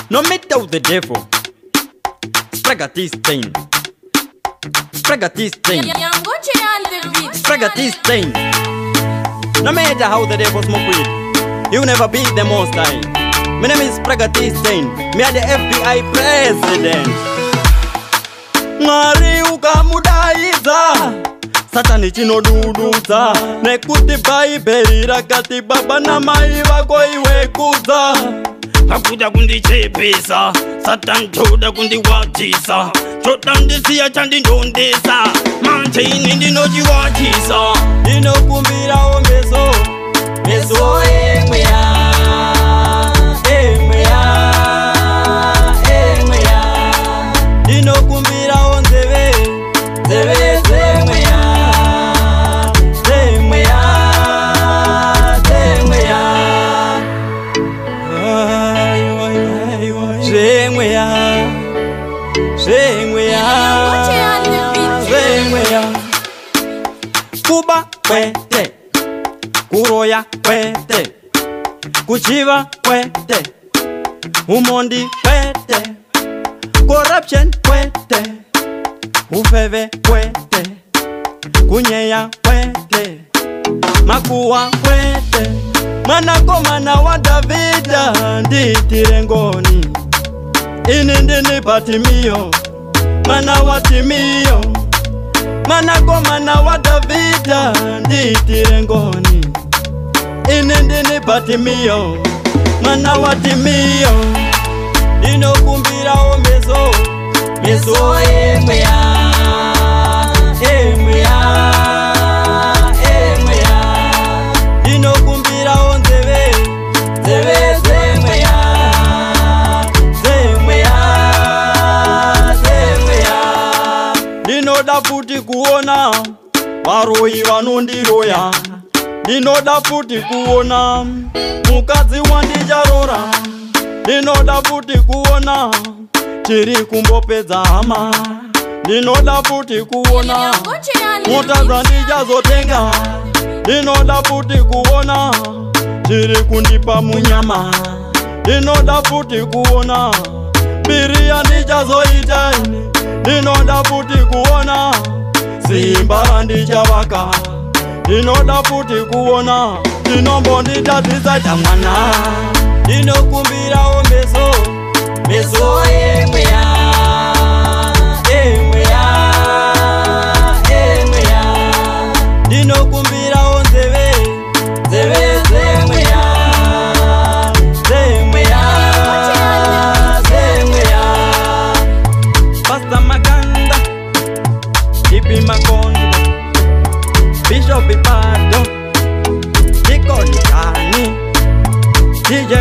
No meet out the devil. Spragatiste. Spragatiste. Spragatiste. No matter how the devil smoke weed, you never beat the most high. My name is Spragatiste. Me are the FBI president. Mwari ukamudaiza Satani chinoduduza nekuti Bible rakati baba na mai vako iwe kuza. Hakuda kundichepesa Satan choda kundiwatisa choda ndisiya chandindondesa manje ini ndinochiwatisa. Ndinokumbirawo meso meso emweya emweya emweya. Ndinokumbirawo nzeve nzeve zemweya zemweya zemweya zemweya zemweya zemweya. Kuba kwete kuroya kwete kuchiva kwete umondi kwete corruption kwete ufeve kwete kunyeya kwete makuwa kwete. Mwanakomana wa Davida nditire ngoni ini ndini Batimiyo mwana wa Timiyo. Mwanakomana wa Davida nditire ngoni ini ndini Batimiyo mwana wa Timiyo. Ndinokumbirawo meso meso emweya emweya emweya. Ndinokumbirawo nzeve nzeve zemweya zemweya zemweya. Ndinoda futi kuona varoyi vanondiroya. Ndinoda futi kuona mukadzi wandicharora. Ndinoda futi kuona tiri kumbopedza hama. Ndinoda futi kuona mota dzandichazotenga. Ndinoda futi kuona tiri kundipa munyama. Ndinoda futi kuona mbiri yandichazoita. Ndinoda futi kuona simba randichavaka. Ndinoda futi kuona ndinombonditadzisa chamwana. Ndinokumbirawo meso meso emweya emweya emweya. Ndinokumbirawo nzeve nzeve zemweya zemweya zemweya. Pastor Maganda Ipi Makondo Bishop Ipado Nikoni Kani DJ